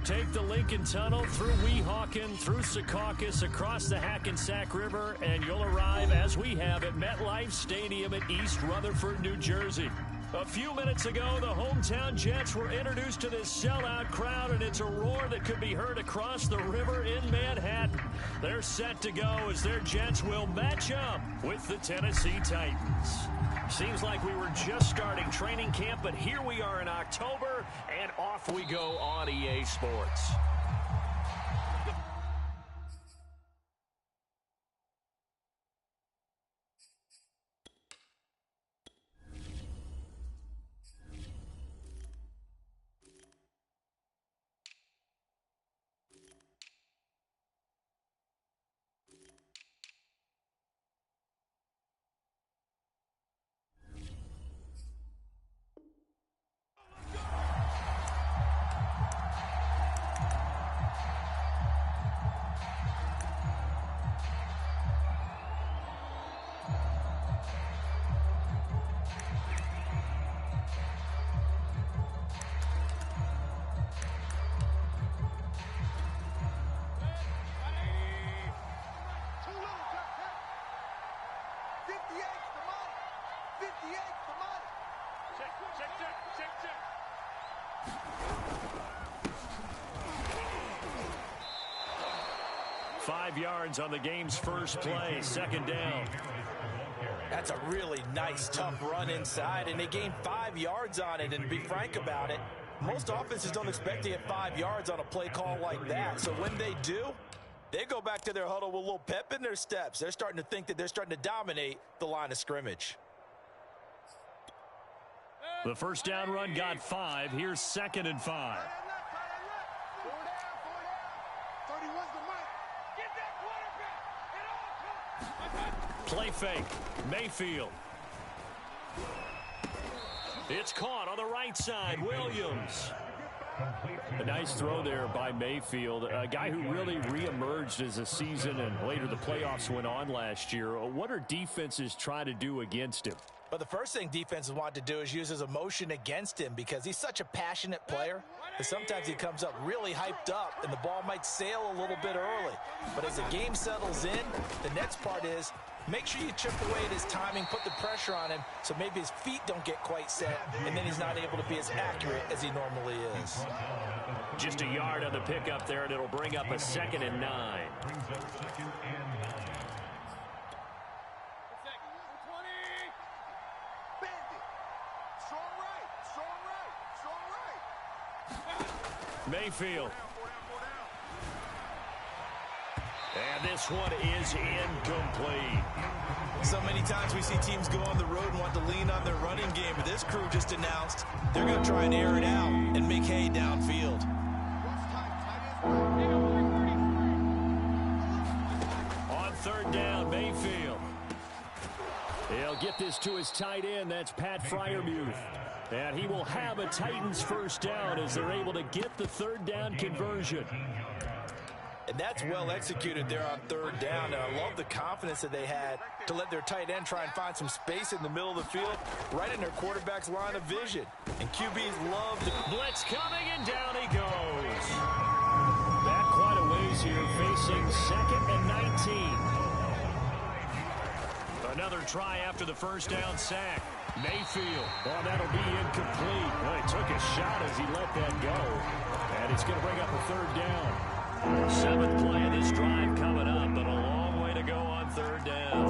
Take the Lincoln Tunnel through Weehawken, through Secaucus, across the Hackensack River, and you'll arrive, as we have, at MetLife Stadium in East Rutherford, New Jersey. A few minutes ago, the hometown Jets were introduced to this sellout crowd, and it's a roar that could be heard across the river in Manhattan. They're set to go as their Jets will match up with the Tennessee Titans. Seems like we were just starting training camp, but here we are in October, and off we go on EA Sports. Yards on the game's first play, second down. That's a really nice, tough run inside, and they gained 5 yards on it. And to be frank about it, most offenses don't expect to get 5 yards on a play call like that. So when they do, they go back to their huddle with a little pep in their steps. They're starting to think that they're starting to dominate the line of scrimmage. The first down run got 5. Here's 2nd and 5. Play fake. Mayfield. It's caught on the right side. Williams. A nice throw there by Mayfield. A guy who really reemerged as the season and later the playoffs went on last year. What are defenses trying to do against him? But the first thing defenses want to do is use his emotion against him because he's such a passionate player that sometimes he comes up really hyped up and the ball might sail a little bit early. But as the game settles in, the next part is make sure you chip away at his timing, put the pressure on him so maybe his feet don't get quite set and then he's not able to be as accurate as he normally is. Just a yard on the pickup there, and it'll bring up a 2nd and 9. Mayfield. And this one is incomplete. So many times we see teams go on the road and want to lean on their running game, but this crew just announced they're going to try and air it out and make hay downfield. On 3rd down, Mayfield. He'll get this to his tight end. That's Pat Freiermuth. And he will have a Titans first down as they're able to get the 3rd down conversion. And that's well executed there on 3rd down. And I love the confidence that they had to let their tight end try and find some space in the middle of the field, right in their quarterback's line of vision. And QBs love the blitz coming, and down he goes. Back quite a ways here, facing 2nd and 19. Another try after the first down sack. Mayfield. Oh, that'll be incomplete. Well, he took a shot as he let that go. And it's going to bring up a 3rd down. 7th play of this drive coming up, but a long way to go on 3rd down.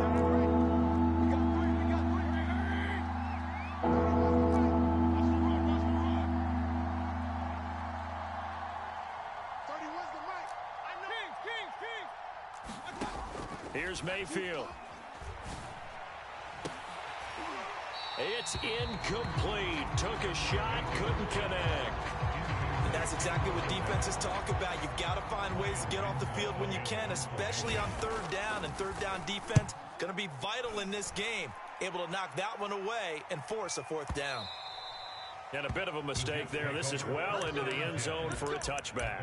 Here's Mayfield. It's incomplete. Took a shot, couldn't connect. And that's exactly what defenses talk about. You've got to find ways to get off the field when you can, especially on 3rd down. And 3rd down defense going to be vital in this game. Able to knock that one away and force a 4th down. And a bit of a mistake there. This is well into the end zone for a touchback.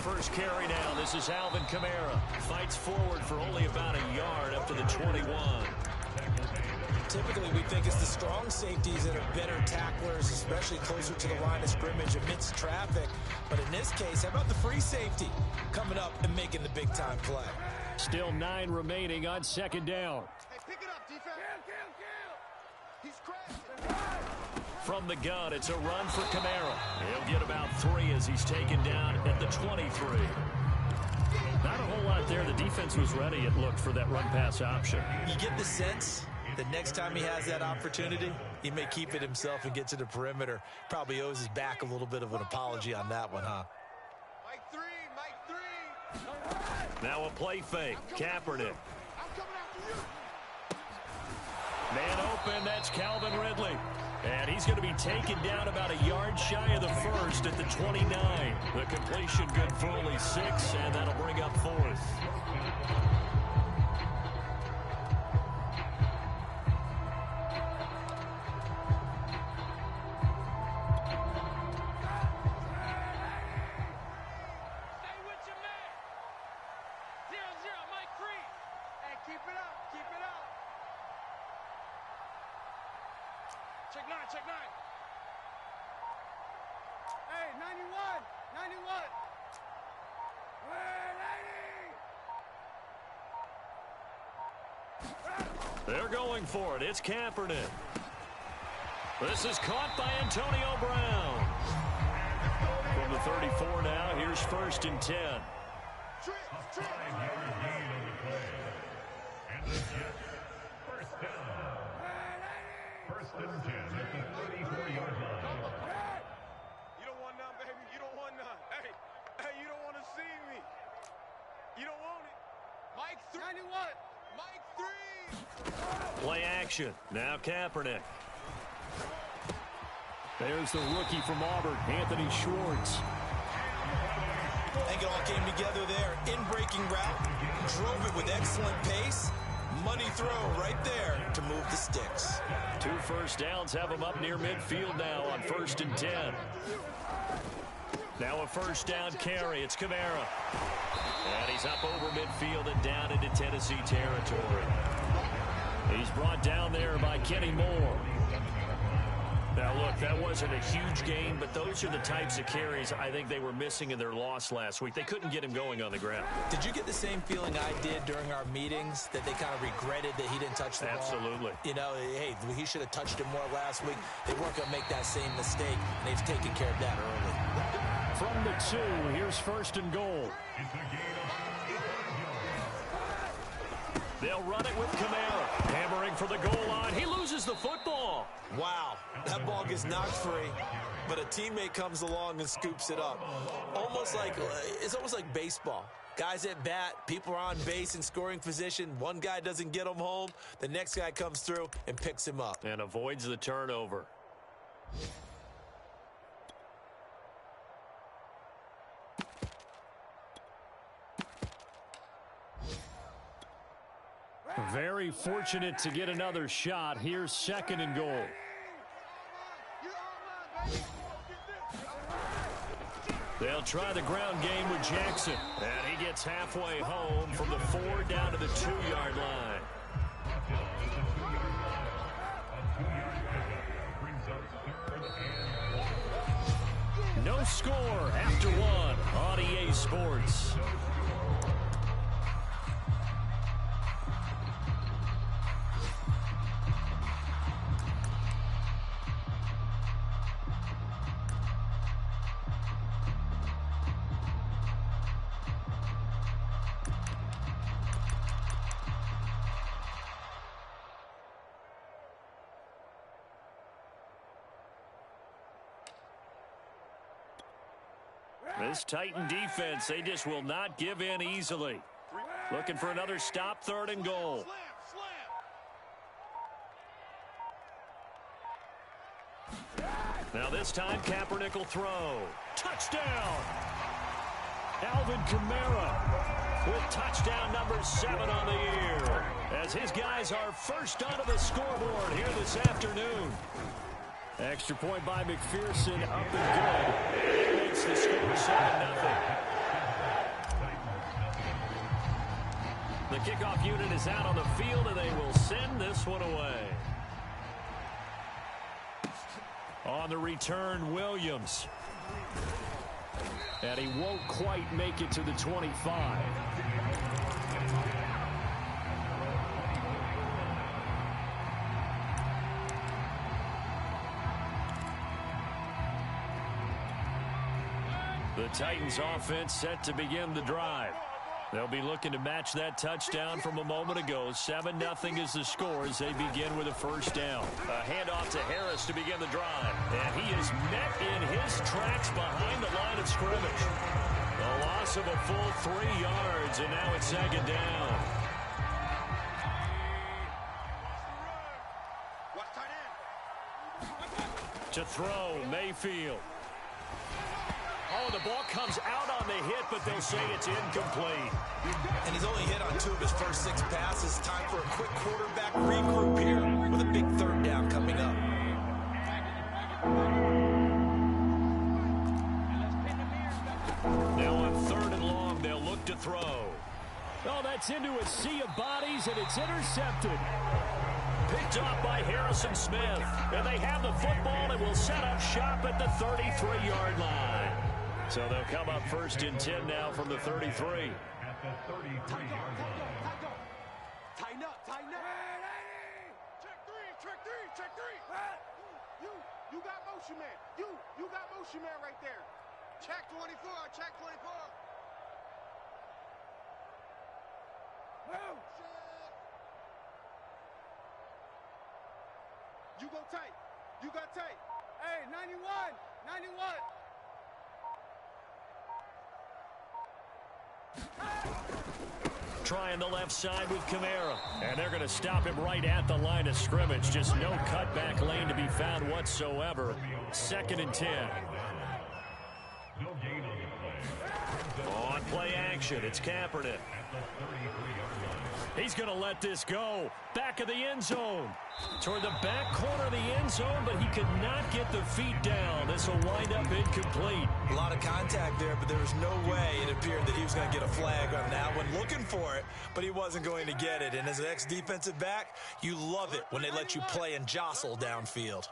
first carry down. This is Alvin Kamara. Fights forward for only about a yard up to the 21. Typically, we think it's the strong safeties that are better tacklers, especially closer to the line of scrimmage amidst traffic. But in this case, how about the free safety coming up and making the big-time play? Still 9 remaining on second down. Hey, pick it up, defense. Kill. He's crashing. From the gun, it's a run for Kamara. He'll get about 3 as he's taken down at the 23. Not a whole lot there. The defense was ready, it looked, for that run-pass option. You get the sense that next time he has that opportunity, he may keep it himself and get to the perimeter. Probably owes his back a little bit of an apology on that one, huh? Mike 3. Now a play fake. Kaepernick. I'm coming after you. Man open, that's Calvin Ridley. And he's going to be taken down about a yard shy of the first at the 29. The completion good for only 6, and that'll bring up 4th. Check 9. Hey, 91. They're going for it. It's Kaepernick. This is caught by Antonio Brown. From the 34 now, here's 1st and 10. First and 10 at the 34-yard line. You don't want none, baby. You don't want none. Hey, you don't want to see me. You don't want it. Mike 3. 91. Mike 3. Play action. Now Kaepernick. There's the rookie from Auburn, Anthony Schwartz. I think it all came together there. In-breaking route, drove it with excellent pace. Money throw right there to move the sticks. 2 first downs have him up near midfield now on 1st and 10. Now a first down carry. It's Kamara. And he's up over midfield and down into Tennessee territory. He's brought down there by Kenny Moore. Now, look, that wasn't a huge gain, but those are the types of carries I think they were missing in their loss last week. They couldn't get him going on the ground. Did you get the same feeling I did during our meetings, that they kind of regretted that he didn't touch the ball? Absolutely. You know, hey, he should have touched it more last week. They weren't going to make that same mistake, and they've taken care of that early. From the 2, here's 1st and goal. They'll run it with Kamara. Hammering for the goal line. He loses the football. Wow, that ball gets knocked free, but a teammate comes along and scoops it up. It's almost like baseball. Guys at bat, people are on base in scoring position. One guy doesn't get him home. The next guy comes through and picks him up. And avoids the turnover. Very fortunate to get another shot. Here's 2nd and goal. They'll try the ground game with Jackson. And he gets halfway home from the 4 down to the 2-yard line. No score after 1 on EA Sports. This Titan defense, they just will not give in easily. Looking for another stop, 3rd and goal. Now this time, Kaepernick will throw. Touchdown! Alvin Kamara with touchdown number 7 on the year. As his guys are first onto the scoreboard here this afternoon. Extra point by McPherson, up and good. It makes the score 7-0. The kickoff unit is out on the field, and they will send this one away. On the return, Williams. And he won't quite make it to the 25. The Titans offense set to begin the drive. They'll be looking to match that touchdown from a moment ago. 7-0 is the score as they begin with a first down. A handoff to Harris to begin the drive. And he is met in his tracks behind the line of scrimmage. A loss of a full 3 yards, and now it's second down. To throw, Mayfield. Oh, the ball comes out on the hit, but they'll say it's incomplete. And he's only hit on 2 of his first 6 passes. Time for a quick quarterback regroup here with a big third down coming up. Now on 3rd and long, they'll look to throw. Oh, that's into a sea of bodies, and it's intercepted. Picked off by Harrison Smith. And they have the football and will set up shop at the 33-yard line. So they'll come up 1st and 10 now from the 33. At the 33-yard line. Tighten up, tighten up. Check three. You got motion man. You got motion man right there. Check 24, check 24. Move. You go tight. You got tight. Hey, 91. Trying the left side with Kamara. And they're going to stop him right at the line of scrimmage. Just no cutback lane to be found whatsoever. 2nd and 10. No gain on the play. On play action, it's Kaepernick. He's going to let this go. Back of the end zone. Toward the back corner of the end zone, but he could not get the feet down. This will wind up incomplete. A lot of contact there, but there was no way it appeared that he was going to get a flag on that one. Looking for it, but he wasn't going to get it. And as an ex-defensive back, you love it when they let you play and jostle downfield.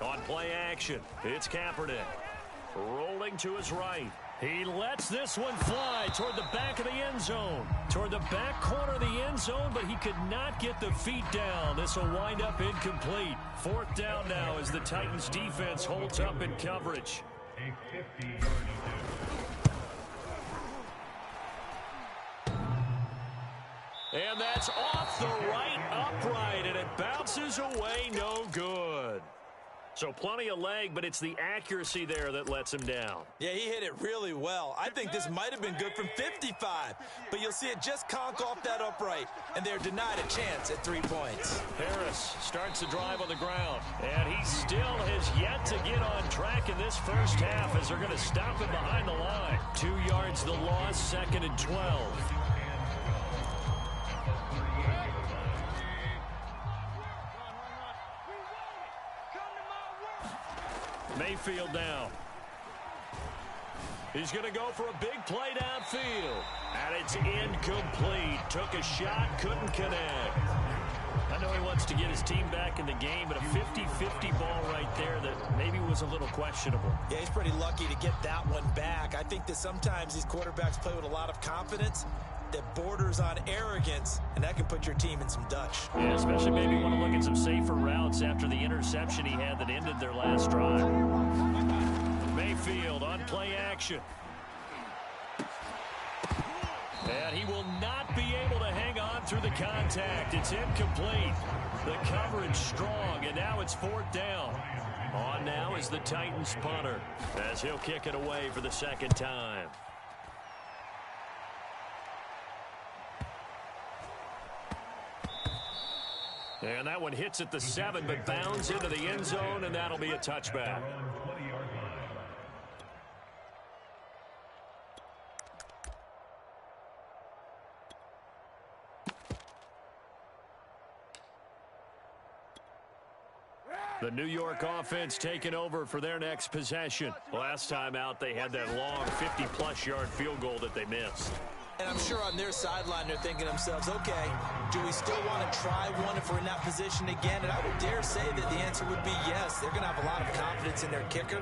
On play action, it's Kaepernick. Rolling to his right. He lets this one fly toward the back of the end zone. Toward the back corner of the end zone, but he could not get the feet down. This will wind up incomplete. 4th down now as the Titans defense holds up in coverage. A 50-yard And that's off the right upright, and it bounces away no good. So plenty of leg, but it's the accuracy there that lets him down. Yeah, he hit it really well. I think this might have been good from 55, but you'll see it just conk off that upright, and they're denied a chance at 3 points. Harris starts the drive on the ground, and he still has yet to get on track in this first half as they're going to stop him behind the line. 2 yards the loss, 2nd and 12. Mayfield down. He's going to go for a big play downfield. And it's incomplete. Took a shot, couldn't connect. I know he wants to get his team back in the game, but a 50-50 ball right there that maybe was a little questionable. Yeah, he's pretty lucky to get that one back. I think that sometimes these quarterbacks play with a lot of confidence that borders on arrogance, and that can put your team in some Dutch. Yeah, especially maybe want to look at some safer routes after the interception he had that ended their last drive. Mayfield on play action. And he will not be able to hang on through the contact. It's incomplete. The coverage strong, and now it's 4th down. On now is the Titans punter as he'll kick it away for the 2nd time. And that one hits at the 7, but bounds into the end zone, and that'll be a touchback. The New York offense taking over for their next possession. Last time out, they had that long 50-plus yard field goal that they missed. And I'm sure on their sideline they're thinking to themselves, okay, do we still want to try one if we're in that position again? And I would dare say that the answer would be yes. They're going to have a lot of confidence in their kicker.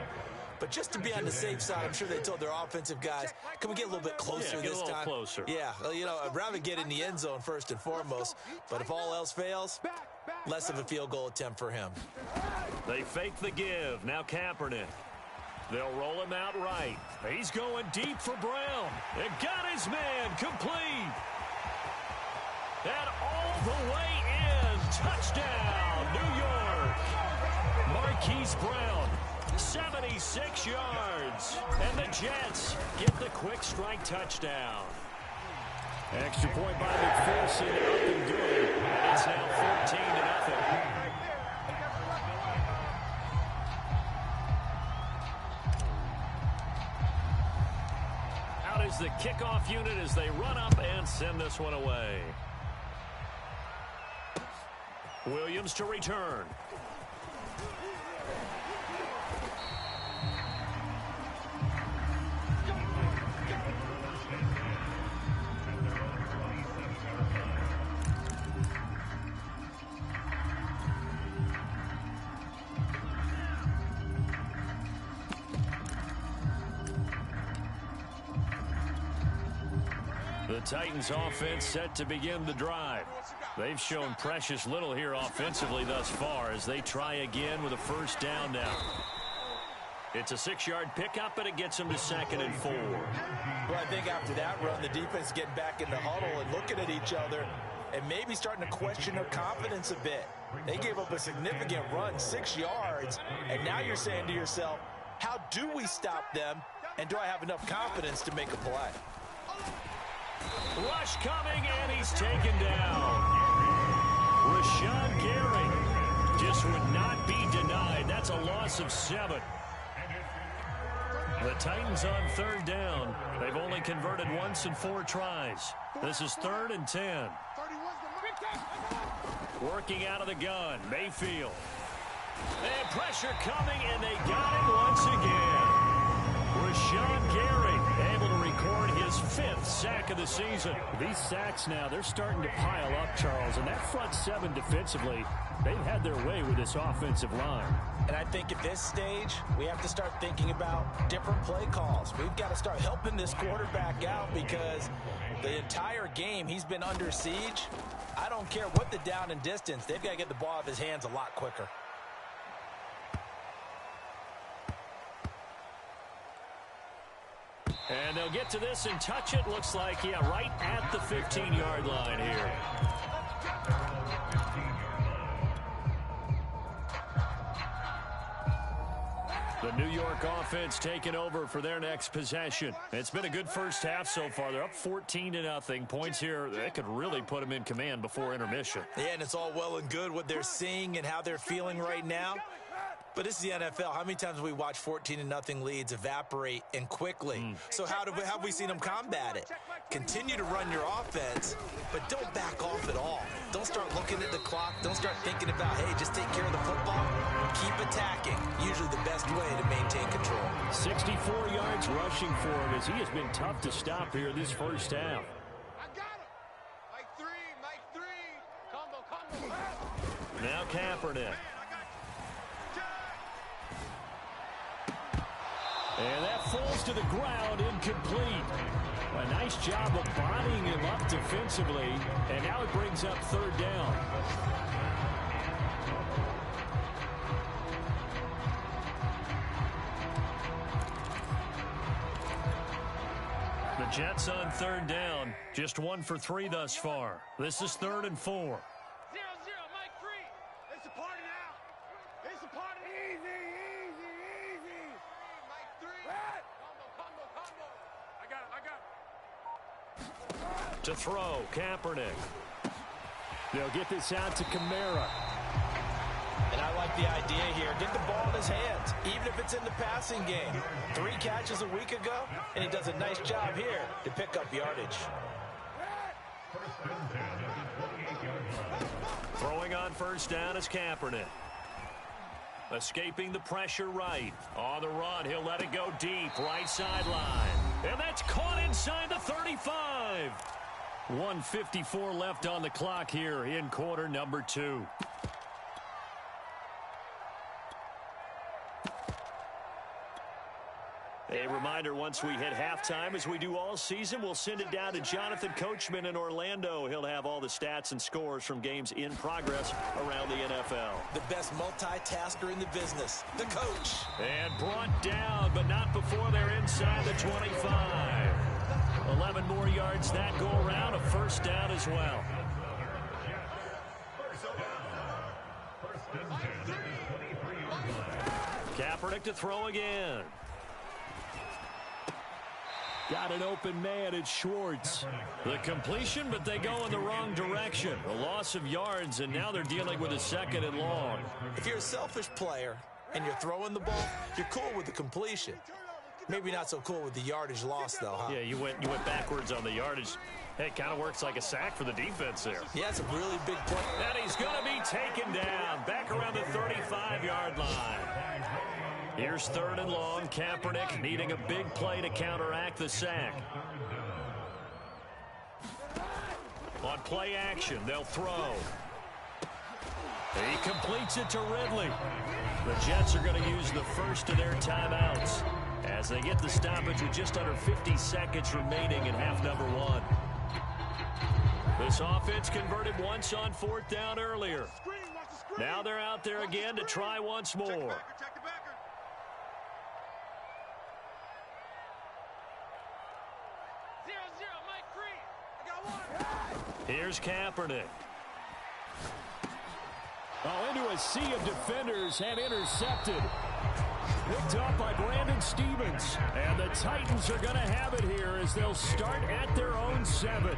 But just to be on the safe side, I'm sure they told their offensive guys, can we get a little bit closer this time? Get a little closer. Yeah, well, you know, I'd rather get in the end zone first and foremost. But if all else fails, less of a field goal attempt for him. They fake the give. Now Kaepernick. They'll roll him out right. He's going deep for Brown. It got his man complete. And all the way in. Touchdown, New York. Marquise Brown, 76 yards. And the Jets get the quick strike touchdown. Extra point by McPherson, nothing good. And it's now 14-0. Out is the kickoff unit as they run up and send this one away. Williams to return. The Titans offense set to begin the drive. They've shown precious little here offensively thus far as they try again with a first down now. It's a 6-yard pickup, and it gets them to 2nd and 4. Well, I think after that run, the defense is getting back in the huddle and looking at each other and maybe starting to question their confidence a bit. They gave up a significant run, 6 yards, and now you're saying to yourself, how do we stop them, and do I have enough confidence to make a play? Rush coming, and he's taken down. Rashawn Gary just would not be denied. That's a loss of 7. The Titans on 3rd down. They've only converted once in 4 tries. This is 3rd and 10. Working out of the gun, Mayfield. And pressure coming, and they got him once again. Rashawn Gary able to record his 5th sack of the season. These sacks now, they're starting to pile up, Charles, and that front 7 defensively, they've had their way with this offensive line. And I think at this stage, we have to start thinking about different play calls. We've got to start helping this quarterback out because the entire game he's been under siege. I don't care what the down and distance, they've got to get the ball out of his hands a lot quicker. And they'll get to this and touch it. Looks like, yeah, right at the 15-yard line here. The New York offense taking over for their next possession. It's been a good first half so far. They're up 14-0. Points here, they could really put them in command before intermission. Yeah, and it's all well and good what they're seeing and how they're feeling right now. But this is the NFL. How many times have we watched 14-0 leads evaporate and quickly? So how have we seen them combat it? Continue to run your offense, but don't back off at all. Don't start looking at the clock. Don't start thinking about, hey, just take care of the football. Keep attacking. Usually the best way to maintain control. 64 yards rushing for him as he has been tough to stop here this first half. I got him. Mike 3. Combo. Now Kaepernick. And that falls to the ground, incomplete. A nice job of bodying him up defensively, and now it brings up 3rd down. The Jets on 3rd down, just 1 for 3 thus far. This is 3rd and 4. 0-0, Mike 3. It's a party now. It's a party. Easy. Mike 3. Combo. I got it. To throw, Kaepernick. They'll get this out to Kamara. And I like the idea here. Get the ball in his hands, even if it's in the passing game. 3 catches a week ago, and he does a nice job here to pick up yardage. Throwing on 1st down is Kaepernick. Escaping the pressure right. On the run, he'll let it go deep. Right sideline. And that's caught inside the 35. 1:54 left on the clock here in quarter number 2. A reminder, once we hit halftime, as we do all season, we'll send it down to Jonathan Coachman in Orlando. He'll have all the stats and scores from games in progress around the NFL. The best multitasker in the business, the coach. And brought down, but not before they're inside the 25. 11 more yards that go around, a first down as well. Kaepernick to throw again. Got an open man, it's Schwartz. The completion, but they go in the wrong direction. A loss of yards, and now they're dealing with a 2nd and long. If you're a selfish player and you're throwing the ball, you're cool with the completion. Maybe not so cool with the yardage loss, though, huh? Yeah, you went backwards on the yardage. Hey, it kind of works like a sack for the defense there. Yeah, it's a really big play. And he's going to be taken down back around the 35-yard line. Here's 3rd and long. Kaepernick needing a big play to counteract the sack. On play action, they'll throw. He completes it to Ridley. The Jets are going to use the first of their timeouts as they get the stoppage with just under 50 seconds remaining in half number 1. This offense converted once on 4th down earlier. Now they're out there again to try once more. Here's Kaepernick. Oh, into a sea of defenders and intercepted. Picked up by Brandon Stevens. And the Titans are going to have it here as they'll start at their own 7.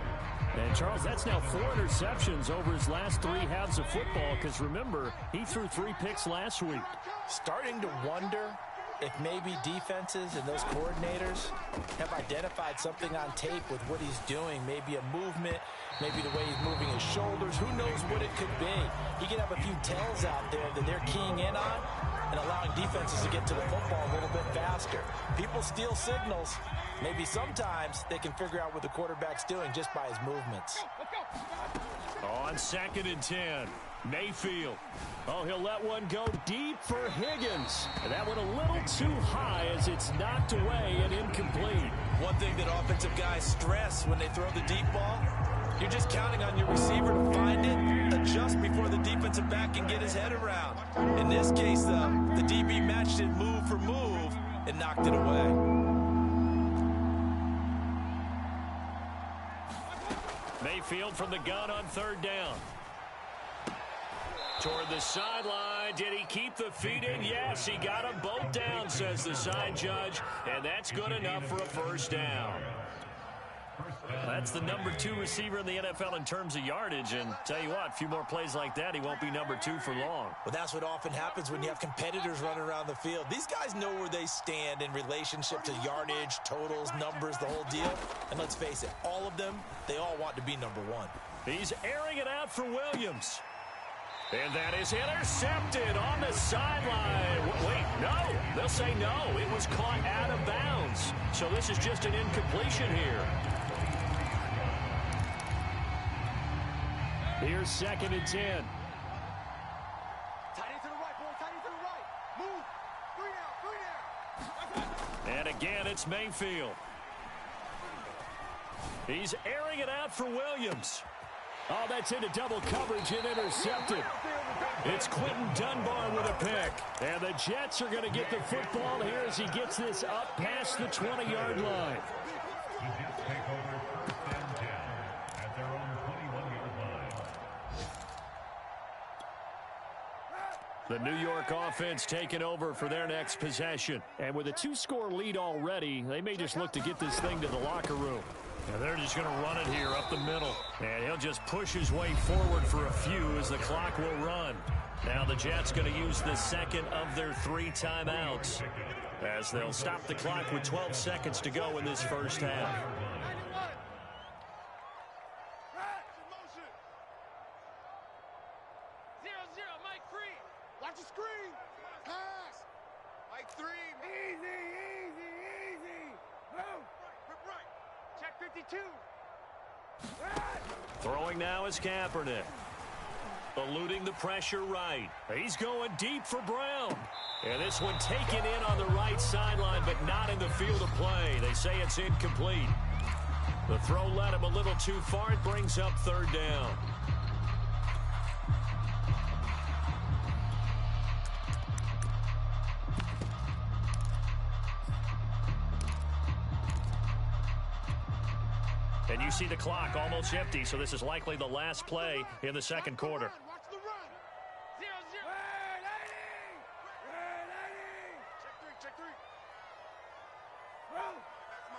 And, Charles, that's now 4 interceptions over his last 3 halves of football because, remember, he threw 3 picks last week. Starting to wonder if maybe defenses and those coordinators have identified something on tape with what he's doing. Maybe a movement, maybe the way he's moving his shoulders. Who knows what it could be? He could have a few tells out there that they're keying in on and allowing defenses to get to the football a little bit faster. People steal signals. Maybe sometimes they can figure out what the quarterback's doing just by his movements. On 2nd and 10, Mayfield. Oh, he'll let one go deep for Higgins. And that one a little too high as it's knocked away and incomplete. One thing that offensive guys stress when they throw the deep ball, you're just counting on your receiver to find it, adjust before the defensive back can get his head around. In this case, though, the DB matched it move for move and knocked it away. Mayfield from the gun on 3rd down. Toward the sideline. Did he keep the feet in? Yes, he got them both down, says the side judge. And that's good enough for a first down. That's the number 2 receiver in the NFL in terms of yardage. And tell you what, a few more plays like that, he won't be number 2 for long. Well, that's what often happens when you have competitors running around the field. These guys know where they stand in relationship to yardage, totals, numbers, the whole deal. And let's face it, all of them, they all want to be number 1. He's airing it out for Williams. And that is intercepted on the sideline. Wait, no. They'll say no. It was caught out of bounds. So this is just an incompletion here. Here's 2nd and 10. Tight end to the right, boy. Tight end to the right. Move. 3 down. And again, it's Mayfield. He's airing it out for Williams. Oh, that's into double coverage and intercepted. It's Quentin Dunbar with a pick. And the Jets are going to get the football here as he gets this up past the 20-yard line. The Jets take over 1st and 10 at their own 21-yard line. The New York offense taking over for their next possession. And with a 2-score lead already, they may just look to get this thing to the locker room. And they're just going to run it here up the middle. And he'll just push his way forward for a few as the clock will run. Now the Jets going to use the 2nd of their 3 timeouts as they'll stop the clock with 12 seconds to go in this first half. Watch the screen. Pass. Like 3. Easy. Move. Rip right. Check 52. Throwing now is Kaepernick. Eluding the pressure right. He's going deep for Brown. And this one taken in on the right sideline, but not in the field of play. They say it's incomplete. The throw led him a little too far. It brings up third down. And you see the clock almost empty, so this is likely the last play in the second quarter. Watch the run. 0-0. Check 3. Move. That's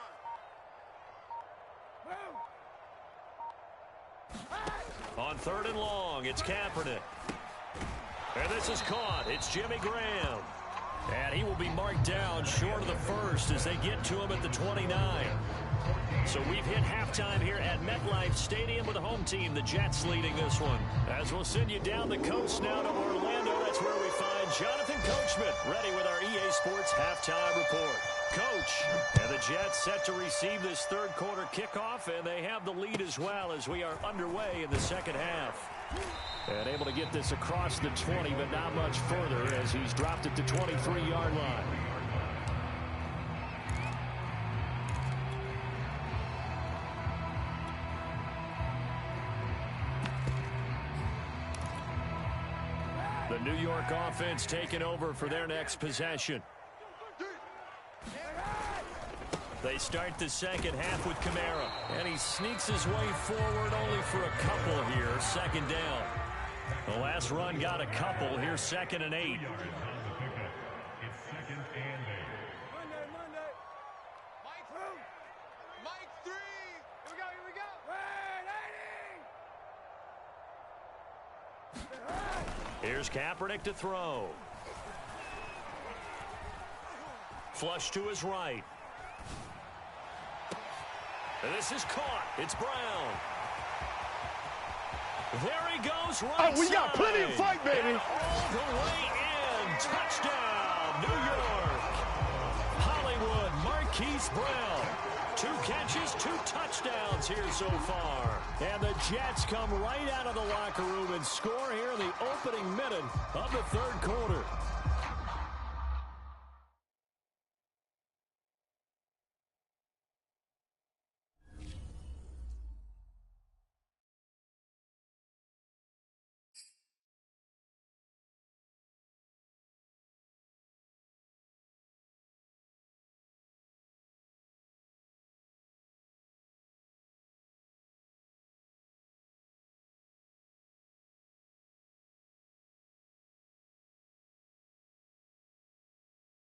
mine. On third and long, it's Kaepernick. And this is caught. It's Jimmy Graham. And he will be marked down short of the first as they get to him at the 29. So we've hit halftime here at MetLife Stadium with the home team, the Jets, leading this one. As we'll send you down the coast now to Orlando, that's where we find Jonathan Coachman, ready with our EA Sports halftime report. Coach, and the Jets set to receive this third quarter kickoff, and they have the lead as well as we are underway in the second half. And able to get this across the 20, but not much further as he's dropped it to 23-yard line. The New York offense taking over for their next possession. They start the second half with Kamara, and he sneaks his way forward only for a couple here, second down. The last run got a couple. Here's 2nd and 8. It's 2nd and 8. Monday. Mike 3. Here we go. Here's Kaepernick to throw. Flush to his right. And this is caught. It's Brown. There he goes right we got side. plenty of fight, baby. And all the way in. Touchdown, New York. Hollywood, Marquise Brown. 2 catches, 2 touchdowns here so far. And the Jets come right out of the locker room and score here in the opening minute of the third quarter.